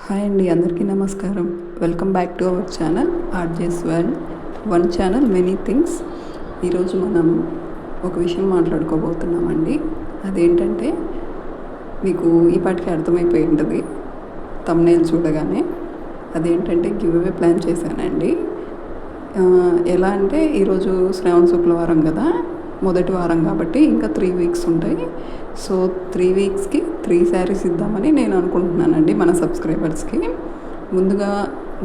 Hi అండి, అందరికీ నమస్కారం. Welcome back to our channel RJs world. One channel many things. ఈరోజు మనం ఒక విషయం మాట్లాడుకోబోతున్నామండి. అదేంటంటే మీకు ఈ పాటికి అర్థమైపోయి ఉంటుంది థంబ్నెయిల్ చూడగానే. అదేంటంటే గివ్ అవే ప్లాన్ చేశానండి. ఎలా అంటే ఈరోజు శ్రావణ శుక్రవారం కదా, మొదటి వారం కాబట్టి ఇంకా 3 వీక్స్ ఉంటాయి. సో 3 వీక్స్కి 3 శారీస్ ఇద్దామని నేను అనుకుంటున్నానండి మన సబ్స్క్రైబర్స్కి. ముందుగా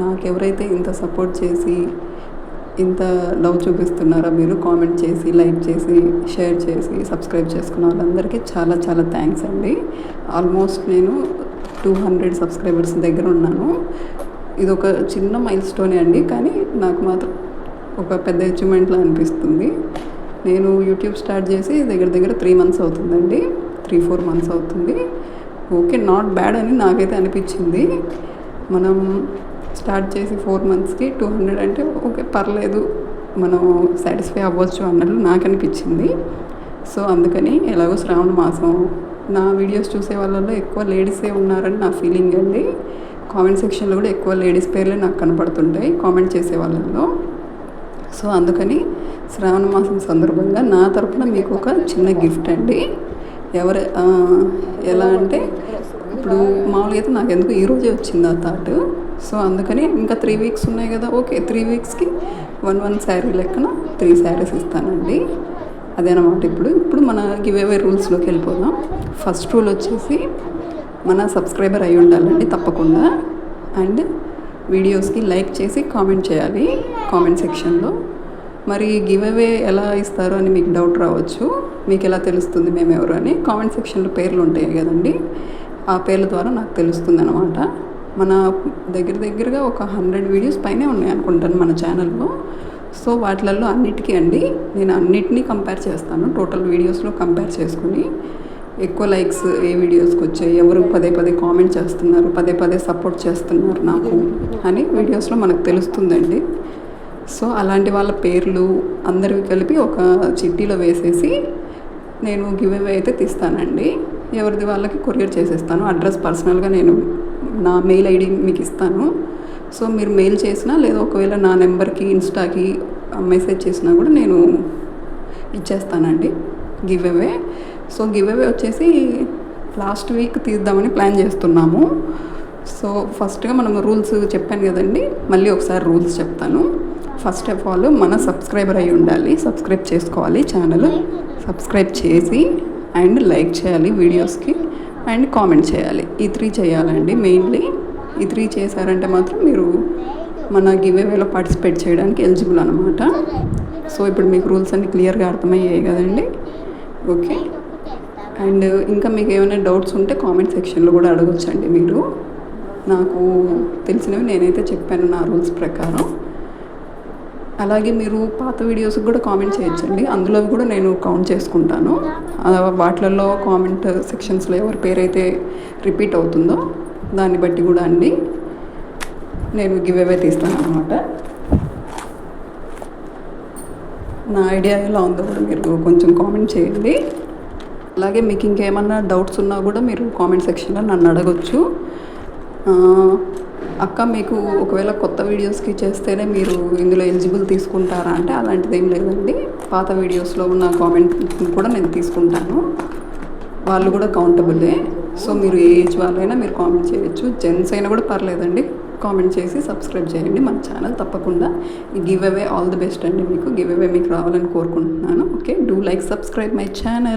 నాకు ఎవరైతే ఇంత సపోర్ట్ చేసి ఇంత లవ్ చూపిస్తున్నారో, మీరు కామెంట్ చేసి, లైక్ చేసి, షేర్ చేసి, సబ్స్క్రైబ్ చేసుకున్న వాళ్ళందరికీ చాలా చాలా థ్యాంక్స్ అండి. ఆల్మోస్ట్ నేను 200 సబ్స్క్రైబర్స్ దగ్గర ఉన్నాను. ఇది ఒక చిన్న మైల్ స్టోనే అండి, కానీ నాకు మాత్రం ఒక పెద్ద అచీవ్మెంట్లా అనిపిస్తుంది. నేను యూట్యూబ్ స్టార్ట్ చేసి దగ్గర 3 మంత్స్ అవుతుందండి, 3-4 మంత్స్ అవుతుంది. ఓకే, నాట్ బ్యాడ్ అని నాకైతే అనిపించింది. మనం స్టార్ట్ చేసి 4 మంత్స్కి 200 అంటే ఓకే, పర్లేదు, మనం సాటిస్ఫై అవ్వచ్చు అన్నట్లు నాకు అనిపించింది. సో అందుకని ఎలాగో శ్రావణ మాసం, నా వీడియోస్ చూసే వాళ్ళలో ఎక్కువ లేడీసే ఉన్నారని నా ఫీలింగ్ అండి. కామెంట్ సెక్షన్లో కూడా ఎక్కువ లేడీస్ పేర్లే నాకు కనపడుతుంటాయి కామెంట్ చేసే వాళ్ళల్లో. సో అందుకని శ్రావణ మాసం సందర్భంగా నా తరపున మీకు ఒక చిన్న గిఫ్ట్ అండి. ఎలా అంటే ఇప్పుడు మామూలుగా అయితే నాకు ఎందుకు ఈరోజే వచ్చింది ఆ థాట్. సో అందుకని ఇంకా 3 వీక్స్ ఉన్నాయి కదా, ఓకే 3 వీక్స్కి 1 శారీ లెక్కన 3 శారీస్ ఇస్తానండి. అదేనమాట. ఇప్పుడు మన గివ్ అవే రూల్స్లోకి వెళ్ళిపోదాం. ఫస్ట్ రూల్ వచ్చేసి మన సబ్స్క్రైబర్ అయి ఉండాలండి తప్పకుండా. అండ్ వీడియోస్కి లైక్ చేసి కామెంట్ చేయాలి కామెంట్ సెక్షన్లో. మరి గివ్ అవే ఎలా ఇస్తారు అని మీకు డౌట్ రావచ్చు. మీకు ఎలా తెలుస్తుంది మేము ఎవరు అని? కామెంట్ సెక్షన్లో పేర్లు ఉంటాయి కదండి, ఆ పేర్ల ద్వారా నాకు తెలుస్తుంది అనమాట. మన దగ్గరగా ఒక 100 వీడియోస్ పైనే ఉన్నాయి అనుకుంటాను మన ఛానల్లో. సో వాటిలలో అన్నిటికీ అండి నేను అన్నిటినీ కంపేర్ చేస్తాను. టోటల్ వీడియోస్లో కంపేర్ చేసుకుని ఎక్కువ లైక్స్ ఏ వీడియోస్కి వచ్చాయి, ఎవరు పదే కామెంట్ చేస్తున్నారు, పదే సపోర్ట్ చేస్తున్నారు నాకు అని వీడియోస్లో మనకు తెలుస్తుందండి. సో అలాంటి వాళ్ళ పేర్లు అందరివి కలిపి ఒక చిట్టీలో వేసేసి నేను గివ్ అవే అయితే తీస్తానండి. ఎవరిది వాళ్ళకి కొరియర్ చేసేస్తాను. అడ్రస్ పర్సనల్గా నేను నా మెయిల్ ఐడి మీకు ఇస్తాను. సో మీరు మెయిల్ చేసినా, లేదా ఒకవేళ నా నెంబర్కి ఇన్స్టాకి మెసేజ్ చేసినా కూడా నేను ఇచ్చేస్తానండి give away. So give away వచ్చేసి లాస్ట్ వీక్ తీద్దామని ప్లాన్ చేస్తున్నాము. సో ఫస్ట్గా మనం రూల్స్ చెప్పాను కదండి, మళ్ళీ ఒకసారి రూల్స్ చెప్తాను. ఫస్ట్ ఆఫ్ ఆల్ మన సబ్స్క్రైబర్ అయి ఉండాలి, సబ్స్క్రైబ్ చేసుకోవాలి ఛానల్, సబ్స్క్రైబ్ చేసి అండ్ లైక్ చేయాలి వీడియోస్కి, అండ్ కామెంట్ చేయాలి. ఈ 3 చేయాలండి మెయిన్లీ. ఈ 3 చేశారంటే మాత్రం మీరు మన గివ్ అవేలో పార్టిసిపేట్ చేయడానికి ఎలిజిబుల్ అనమాట. సో ఇప్పుడు మీకు రూల్స్ అన్ని క్లియర్గా అర్థమయ్యాయి కదండి. ఓకే. అండ్ ఇంకా మీకు ఏమైనా డౌట్స్ ఉంటే కామెంట్ సెక్షన్లో కూడా అడగొచ్చండి మీరు. నాకు తెలిసినవి నేనైతే చెప్పాను నా రూల్స్ ప్రకారం. అలాగే మీరు పాత వీడియోస్కి కూడా కామెంట్ చేయొచ్చండి, అందులో కూడా నేను కౌంట్ చేసుకుంటాను. వాటిలలో కామెంట్ సెక్షన్స్లో ఎవరి పేరైతే రిపీట్ అవుతుందో దాన్ని బట్టి కూడా అండి నేను గివ్ అవే తీస్తాను అనమాట. నా ఐడియా ఎలా ఉందో కూడా మీరు కొంచెం కామెంట్ చేయండి. అలాగే మీకు ఇంకేమన్నా డౌట్స్ ఉన్నా కూడా మీరు కామెంట్ సెక్షన్లో నన్ను అడగొచ్చు. అక్క, మీకు ఒకవేళ కొత్త వీడియోస్కి చేస్తేనే మీరు ఇందులో ఎలిజిబుల్ తీసుకుంటారా అంటే అలాంటిది ఏం లేదండి. పాత వీడియోస్లో ఉన్న కామెంట్ కూడా నేను తీసుకుంటాను, వాళ్ళు కూడా కౌంటబులే. సో మీరు ఏ ఏజ్ వాళ్ళైనా మీరు కామెంట్ చేయొచ్చు, జెంట్స్ అయినా కూడా పర్లేదండి. కామెంట్ చేసి సబ్స్క్రైబ్ చేయండి మన ఛానల్ తప్పకుండా. ఈ give away all the best అండి. మీకు గివ్ అవే మీకు రావాలని కోరుకుంటున్నాను. Okay, do like, subscribe my channel.